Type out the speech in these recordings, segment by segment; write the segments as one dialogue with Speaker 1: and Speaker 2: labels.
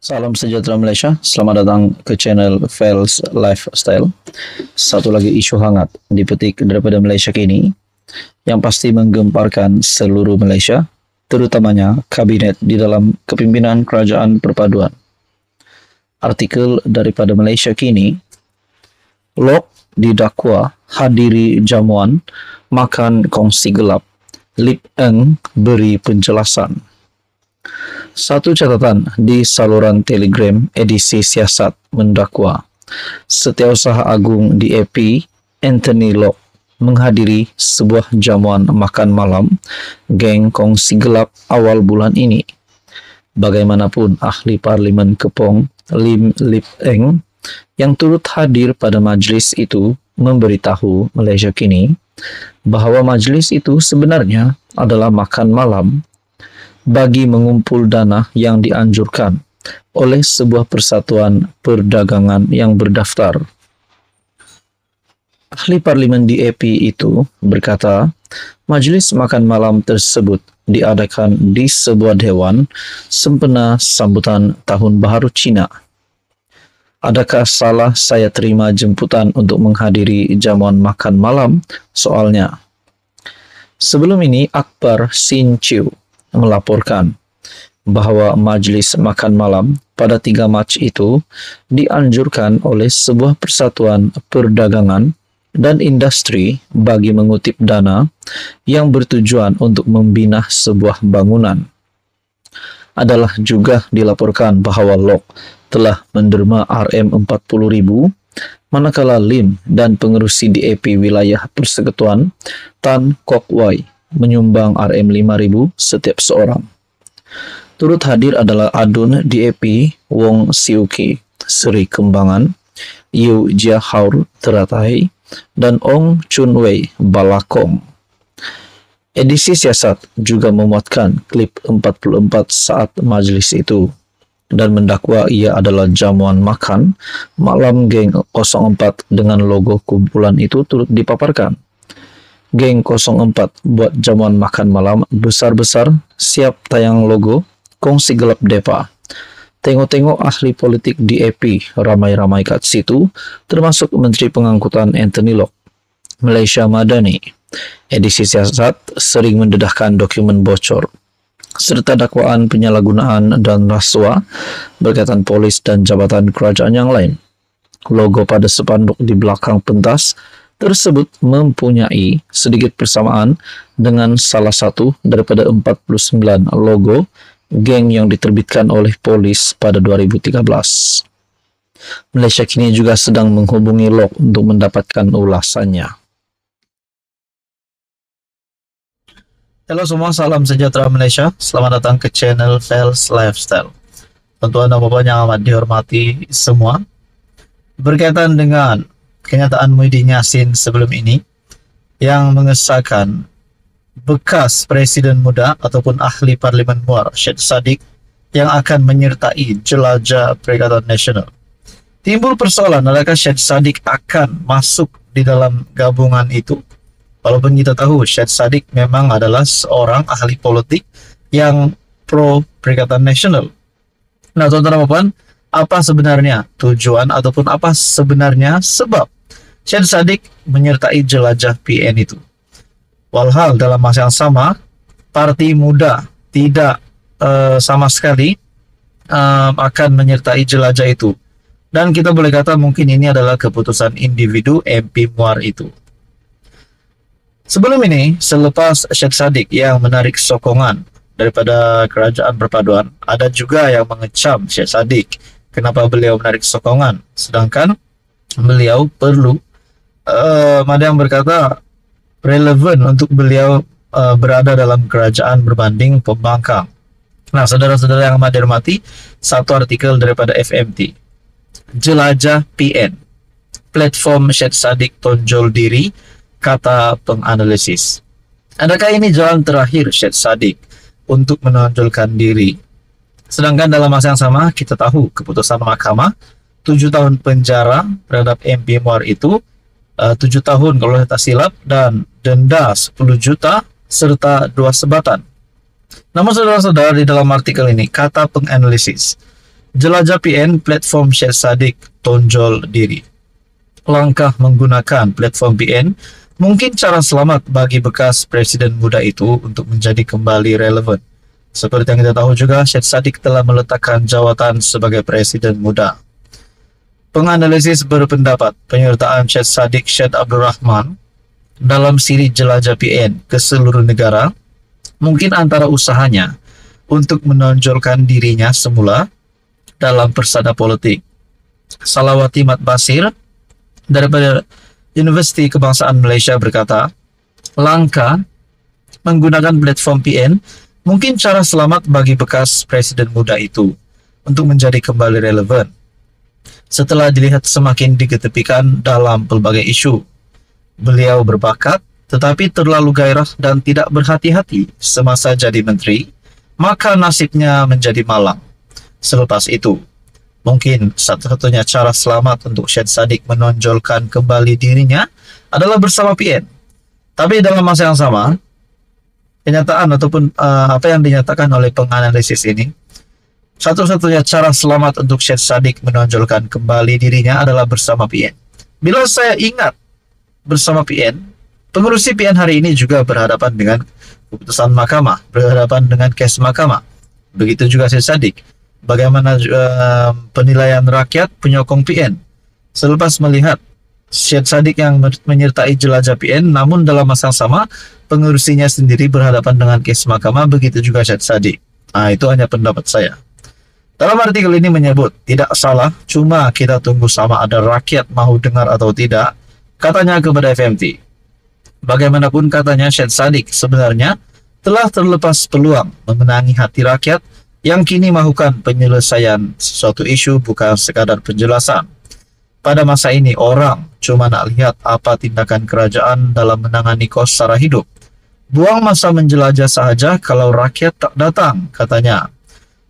Speaker 1: Salam sejahtera Malaysia, selamat datang ke channel Fels Lifestyle. Satu lagi isu hangat dipetik daripada Malaysia kini yang pasti menggemparkan seluruh Malaysia, terutamanya kabinet di dalam kepimpinan Kerajaan Perpaduan. Artikel daripada Malaysia kini, Lok didakwa hadiri jamuan makan kongsi gelap, Lip Eng beri penjelasan. Satu catatan di saluran Telegram edisi siasat mendakwa Setiausaha Agung DAP Anthony Lok menghadiri sebuah jamuan makan malam geng kongsi gelap awal bulan ini. Bagaimanapun ahli Parlimen Kepong Lim Lip Eng yang turut hadir pada majlis itu memberitahu Malaysia kini bahawa majlis itu sebenarnya adalah makan malam bagi mengumpul dana yang dianjurkan oleh sebuah persatuan perdagangan yang berdaftar. Ahli Parlimen DAP itu berkata, majlis makan malam tersebut diadakan di sebuah dewan sempena sambutan Tahun Baharu Cina. Adakah salah saya terima jemputan untuk menghadiri jamuan makan malam? Soalnya. Sebelum ini, Akbar Sin Chiu melaporkan bahawa majlis makan malam pada 3 Mac itu dianjurkan oleh sebuah persatuan perdagangan dan industri bagi mengutip dana yang bertujuan untuk membina sebuah bangunan. Adalah juga dilaporkan bahawa Lok telah menderma RM40,000 manakala Lim dan pengerusi DAP wilayah Persekutuan Tan Kok Wai menyumbang RM5,000 setiap seorang. Turut hadir adalah Adun DAP Wong Siu Ki Seri Kembangan, Yu Jia Haur Teratai, dan Ong Chun Wei Balakong. Edisi siasat juga memuatkan klip 44 saat majlis itu dan mendakwa ia adalah jamuan makan malam geng 04 dengan logo kumpulan itu turut dipaparkan. Geng 04 buat jamuan makan malam besar-besar, siap tayang logo, kongsi gelap depa. Tengok-tengok ahli politik DAP ramai-ramai kat situ, termasuk Menteri Pengangkutan Anthony Lok. Malaysia Madani. Edisi siasat sering mendedahkan dokumen bocor, serta dakwaan penyalahgunaan dan rasuah berkaitan polis dan jabatan kerajaan yang lain. Logo pada spanduk di belakang pentas tersebut mempunyai sedikit persamaan dengan salah satu daripada 49 logo geng yang diterbitkan oleh polis pada 2013. Malaysia kini juga sedang menghubungi Lok untuk mendapatkan ulasannya. Halo semua, salam sejahtera Malaysia. Selamat datang ke channel Fels Lifestyle. Tuan-tuan dan puan yang amat dihormati semua, berkaitan dengan kenyataan Muhyiddin Yassin sebelum ini yang mengesahkan bekas Presiden Muda ataupun Ahli Parlimen Muar Syed Saddiq yang akan menyertai jelajah Perikatan Nasional. Timbul persoalan, adakah Syed Saddiq akan masuk di dalam gabungan itu? Walaupun kita tahu Syed Saddiq memang adalah seorang ahli politik yang pro Perikatan Nasional. Nah, tuan-tuan dan puan, apa sebenarnya tujuan ataupun apa sebenarnya sebab Syed Saddiq menyertai jelajah PN itu? Walhal dalam masa yang sama, Parti Muda tidak sama sekali akan menyertai jelajah itu. Dan kita boleh kata mungkin ini adalah keputusan individu MP Muar itu. Sebelum ini, selepas Syed Saddiq yang menarik sokongan daripada Kerajaan Perpaduan, ada juga yang mengecam Syed Saddiq kenapa beliau menarik sokongan, sedangkan beliau perlu ada yang berkata relevan untuk beliau berada dalam kerajaan berbanding pembangkang. Nah, saudara-saudara yang amat dihormati, satu artikel daripada FMT, Jelajah PN, platform Syed Saddiq tonjol diri, kata penganalisis. Adakah ini jalan terakhir Syed Saddiq untuk menonjolkan diri? Sedangkan dalam masa yang sama, kita tahu keputusan mahkamah 7 tahun penjara terhadap MP Muar itu 7 tahun kalau tak silap dan denda 10 juta serta 2 sebatan. Namun saudara-saudara, di dalam artikel ini kata penganalisis Jelajah PN, platform Syed Saddiq tonjol diri. Langkah menggunakan platform PN mungkin cara selamat bagi bekas presiden muda itu untuk menjadi kembali relevan. Seperti yang kita tahu juga, Syed Saddiq telah meletakkan jawatan sebagai presiden muda. Penganalisis berpendapat penyertaan Syed Saddiq Syed Abdul Rahman dalam siri Jelajah PN ke seluruh negara mungkin antara usahanya untuk menonjolkan dirinya semula dalam persada politik. Salawati Mat Basir daripada Universiti Kebangsaan Malaysia berkata, langkah menggunakan platform PN mungkin cara selamat bagi bekas presiden muda itu untuk menjadi kembali relevan setelah dilihat semakin diketepikan dalam pelbagai isu. Beliau berbakat tetapi terlalu gairah dan tidak berhati-hati semasa jadi menteri, maka nasibnya menjadi malang. Selepas itu, mungkin satu-satunya cara selamat untuk Syed Saddiq menonjolkan kembali dirinya adalah bersama PN. Tapi dalam masa yang sama, kenyataan ataupun apa yang dinyatakan oleh penganalisis ini, satu-satunya cara selamat untuk Syed Saddiq menonjolkan kembali dirinya adalah bersama PN. Bila saya ingat bersama PN, pengurusi PN hari ini juga berhadapan dengan keputusan mahkamah, berhadapan dengan kes mahkamah. Begitu juga Syed Saddiq. Bagaimana penilaian rakyat penyokong PN selepas melihat Syed Saddiq yang menyertai Jelajah PN, namun dalam masa yang sama pengurusinya sendiri berhadapan dengan kes mahkamah, begitu juga Syed Saddiq. Itu hanya pendapat saya. Dalam artikel ini menyebut tidak salah, cuma kita tunggu sama ada rakyat mahu dengar atau tidak, katanya kepada FMT. Bagaimanapun katanya, Syed Saddiq sebenarnya telah terlepas peluang memenangi hati rakyat yang kini mahukan penyelesaian sesuatu isu, bukan sekadar penjelasan. Pada masa ini orang cuma nak lihat apa tindakan kerajaan dalam menangani kos sara hidup. Buang masa menjelajah sahaja kalau rakyat tak datang, katanya.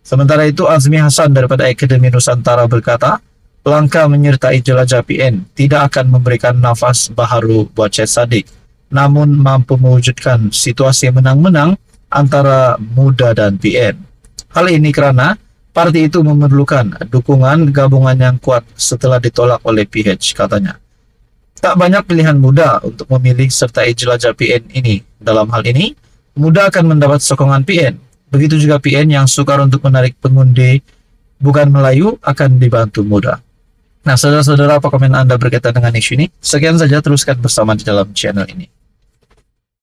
Speaker 1: Sementara itu Azmi Hasan daripada Akademi Nusantara berkata, langkah menyertai Jelajah PN tidak akan memberikan nafas baharu buat Syed Saddiq, namun mampu mewujudkan situasi menang-menang antara muda dan PN. Hal ini karena parti itu memerlukan dukungan gabungan yang kuat setelah ditolak oleh PH, katanya. Tak banyak pilihan muda untuk memilih sertai Jelajah PN ini. Dalam hal ini, muda akan mendapat sokongan PN. Begitu juga PN yang sukar untuk menarik pengundi bukan Melayu akan dibantu muda. Nah, saudara-saudara, apa komen Anda berkaitan dengan isu ini? Sekian saja, teruskan bersama di dalam channel ini.